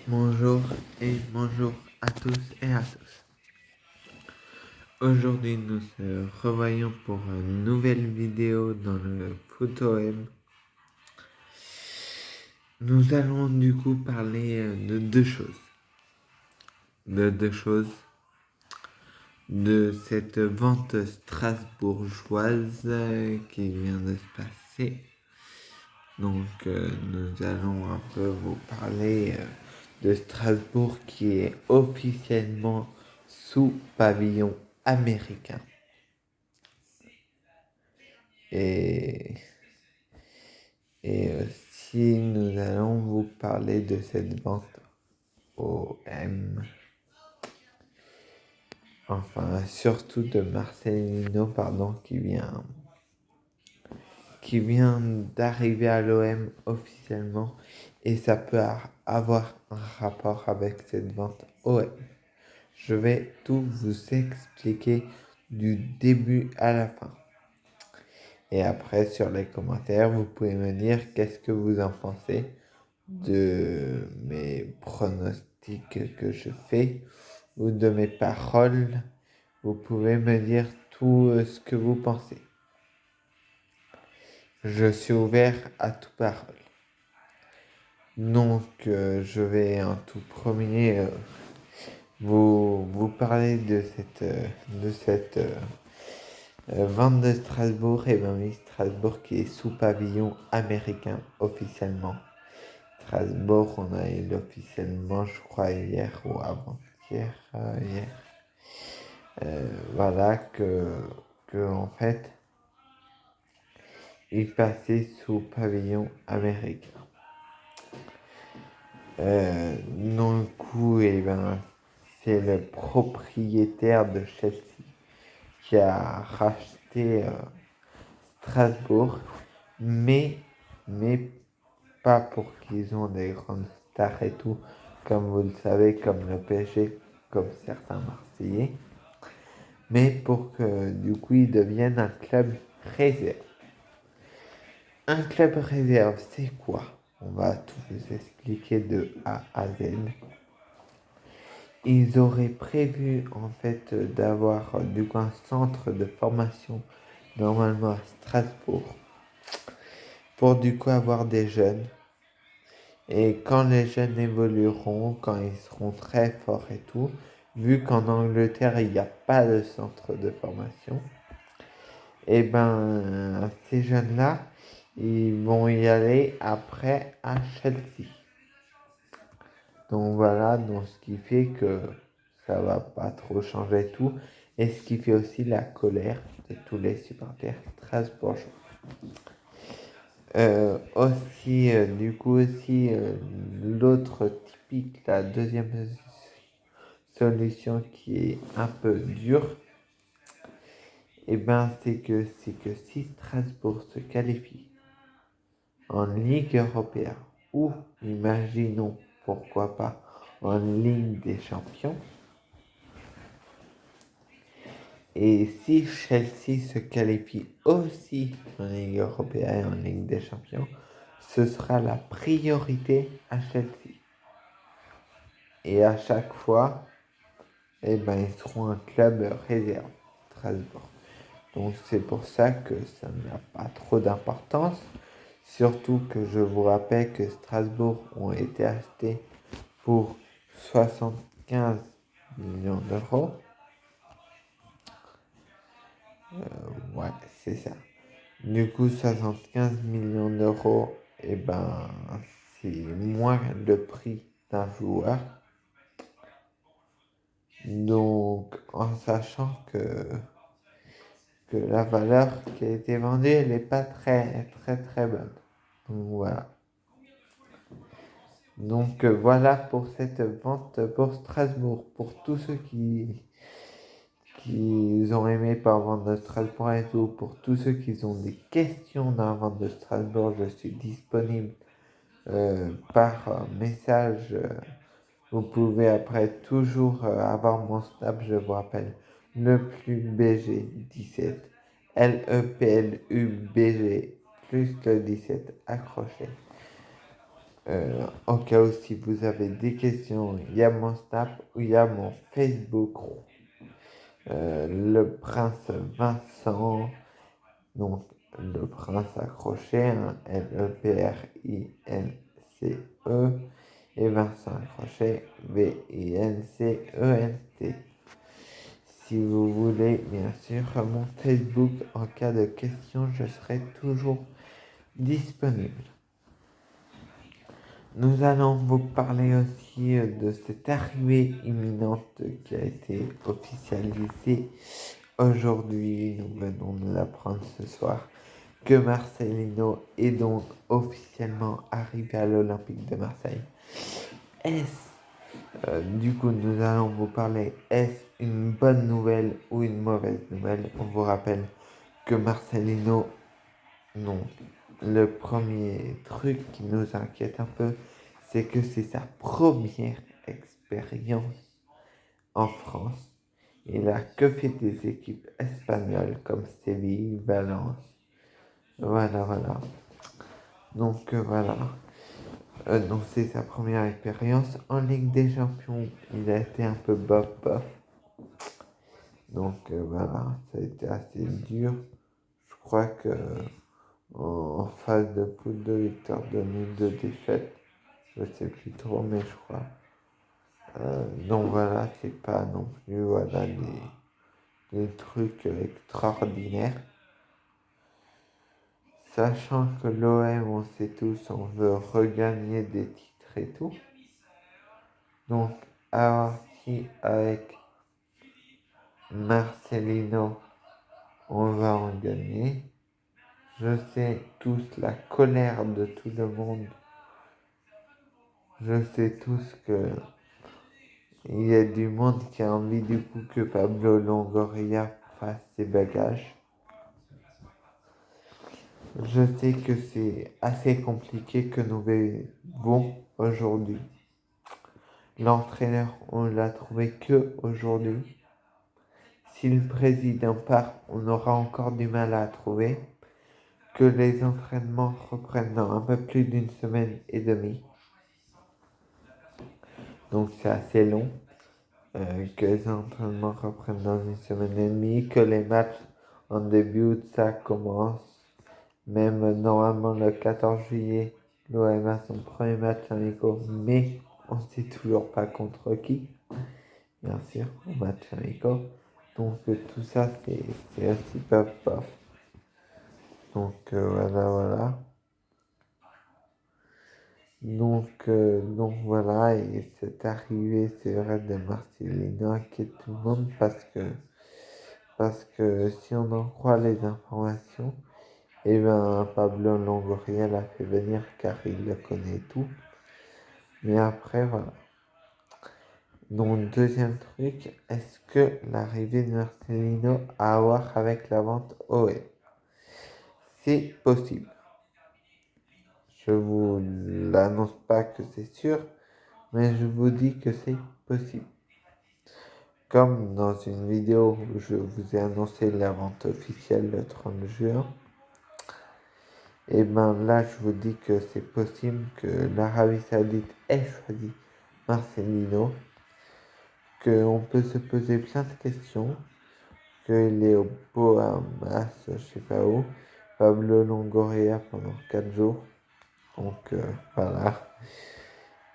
Bonjour et bonjour à tous et à tous. Aujourd'hui, nous se revoyons pour une nouvelle vidéo dans le Photoem. Nous allons du coup parler de deux choses. De cette vente strasbourgeoise qui vient de se passer. Donc, nous allons un peu vous parler de Strasbourg qui est officiellement sous pavillon américain. Et, et aussi, nous allons vous parler de cette vente au M. Enfin, surtout de Marcelino, qui vient d'arriver à l'OM officiellement. Et ça peut avoir un rapport avec cette vente OM. Je vais tout vous expliquer du début à la fin. Et après, sur les commentaires, vous pouvez me dire qu'est-ce que vous en pensez de mes pronostics que je fais ou de mes paroles. Vous pouvez me dire tout ce que vous pensez. Je suis ouvert à toute parole. Donc, je vais en tout premier vous parler de cette vente de Strasbourg. Et bien oui, Strasbourg qui est sous pavillon américain officiellement. Strasbourg, on a eu officiellement, je crois, hier ou avant-hier, hier. Voilà que en fait, il passait sous pavillon américain. Du coup, et ben, c'est le propriétaire de Chelsea qui a racheté Strasbourg, mais pas pour qu'ils ont des grandes stars et tout, comme vous le savez, comme le PSG, comme certains Marseillais, mais pour que du coup ils deviennent un club réserve. Un club réserve, c'est quoi? On va tout vous expliquer de A à Z. Ils auraient prévu en fait d'avoir du coup un centre de formation normalement à Strasbourg pour du coup avoir des jeunes. Et quand les jeunes évolueront, quand ils seront très forts et tout, vu qu'en Angleterre il n'y a pas de centre de formation, et ben ces jeunes-là, ils vont y aller après à Chelsea. Donc voilà, donc ce qui fait que ça va pas trop changer tout, et ce qui fait aussi la colère de tous les supporters strasbourgeois. Du coup aussi, l'autre typique, la deuxième solution qui est un peu dure, et ben c'est que si Strasbourg se qualifie en Ligue européenne ou imaginons pourquoi pas en Ligue des Champions, et si Chelsea se qualifie aussi en Ligue européenne et en Ligue des Champions, ce sera la priorité à Chelsea. Et à chaque fois, eh ben, ils seront un club réserve, Strasbourg. Donc c'est pour ça que ça n'a pas trop d'importance. Surtout que je vous rappelle que Strasbourg ont été achetés pour 75 millions d'euros. Ouais, c'est ça. Du coup, 75 millions d'euros, et ben, c'est moins le prix d'un joueur. Donc, en sachant que la valeur qui a été vendue, elle n'est pas très, très, très bonne. Donc, voilà. Donc, voilà pour cette vente pour Strasbourg. Pour tous ceux qui ont aimé par vente de Strasbourg et tout, pour tous ceux qui ont des questions dans la vente de Strasbourg, je suis disponible par message. Vous pouvez après toujours avoir mon snap, je vous rappelle, le plus BG 17, LEPLUBG plus le 17 accroché. Au cas où si vous avez des questions, il y a mon Snap ou il y a mon Facebook. Le prince Vincent, donc le prince accroché, hein, Leprince, et Vincent accroché, Vincent. Si vous voulez, bien sûr, mon Facebook, en cas de questions, je serai toujours disponible. Nous allons vous parler aussi de cette arrivée imminente qui a été officialisée aujourd'hui. Nous venons de l'apprendre ce soir que Marcelino est donc officiellement arrivé à l'Olympique de Marseille. Du coup, nous allons vous parler, est-ce une bonne nouvelle ou une mauvaise nouvelle? On vous rappelle que Marcelino, non. Le premier truc qui nous inquiète un peu, c'est que c'est sa première expérience en France. Il a que fait des équipes espagnoles comme Séville, Valence. Voilà. Donc voilà. Donc c'est sa première expérience en Ligue des Champions. Il a été un peu bof. Donc voilà, ça a été assez dur. Je crois que en phase de poule de victoire de nul de défaite, je sais plus trop, mais je crois. Donc voilà, c'est pas non plus voilà des trucs extraordinaires. Sachant que l'OM, on sait tous, on veut regagner des titres et tout. Donc, alors si avec Marcelino, on va en gagner. Je sais tous la colère de tout le monde. Je sais tous que il y a du monde qui a envie du coup que Pablo Longoria fasse ses bagages. Je sais que c'est assez compliqué que nous vivons aujourd'hui. L'entraîneur, on l'a trouvé que aujourd'hui. Si le président part, on aura encore du mal à trouver. Que les entraînements reprennent dans un peu plus d'une semaine et demie. Donc c'est assez long. Que les entraînements reprennent dans une semaine et demie. Que les matchs en début août, ça commence. Même normalement le 14 juillet, l'OM a son premier match amical, mais on ne sait toujours pas contre qui. Bien sûr, au match amical. Donc tout ça, c'est aussi bof. Donc voilà. Donc voilà, et cette arrivée, c'est vrai, de Marcelino inquiète tout le monde parce que si on en croit les informations, eh ben Pablo Longoria l'a fait venir car il le connaît tout. Mais après, voilà. Donc, deuxième truc, est-ce que l'arrivée de Marcelino a à voir avec la vente OM? C'est possible. Je vous l'annonce pas que c'est sûr, mais je vous dis que c'est possible. Comme dans une vidéo où je vous ai annoncé la vente officielle le 30 juin, et ben là je vous dis que c'est possible que l'Arabie Saoudite ait choisi Marcelino, qu'on peut se poser plein de questions, qu'il est au Bahamas, je sais pas où, Pablo Longoria pendant 4 jours. Donc voilà.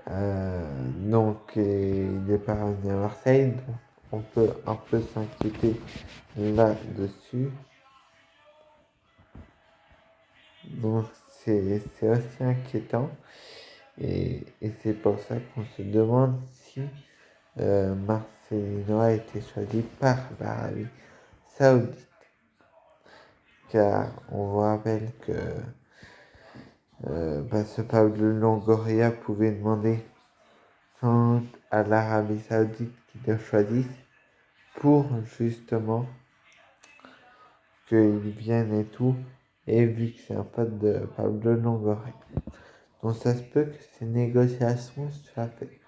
Donc il est pas revenu à Marseille, donc on peut un peu s'inquiéter là-dessus. Donc c'est aussi inquiétant et c'est pour ça qu'on se demande si Marcelino a été choisi par l'Arabie Saoudite. Car on vous rappelle que ce Pablo Longoria pouvait demander sans doute à l'Arabie Saoudite qu'il le choisisse pour justement qu'il vienne et tout, et vu que c'est un pote de Pablo Longoria. Donc ça se peut que ces négociations soient faites.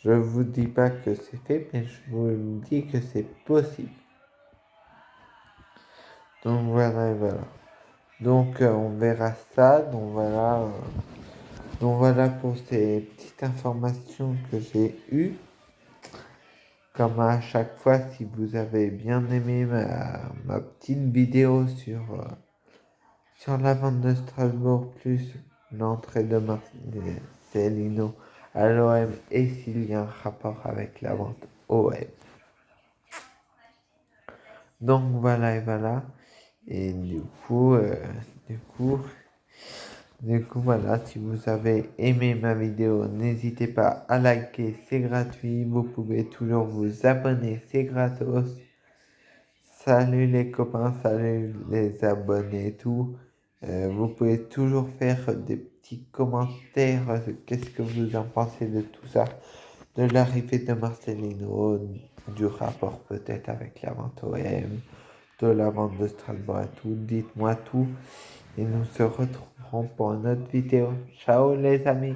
Je vous dis pas que c'est fait, mais je vous dis que c'est possible. Donc voilà. Donc on verra ça. Donc voilà. Donc voilà pour ces petites informations que j'ai eues. Comme à chaque fois, si vous avez bien aimé ma petite vidéo sur la vente de Strasbourg, plus l'entrée de Marcelino à l'OM et s'il y a un rapport avec la vente OM. Donc voilà et voilà. Et du coup, voilà, si vous avez aimé ma vidéo, n'hésitez pas à liker, c'est gratuit. Vous pouvez toujours vous abonner, c'est gratos. Salut les copains, salut les abonnés et tout. Vous pouvez toujours faire des petits commentaires. Qu'est-ce que vous en pensez de tout ça? De l'arrivée de Marcelino, du rapport peut-être avec la vente OM, de la vente de Strasbourg et tout. Dites-moi tout et nous se retrouverons pour une autre vidéo. Ciao les amis!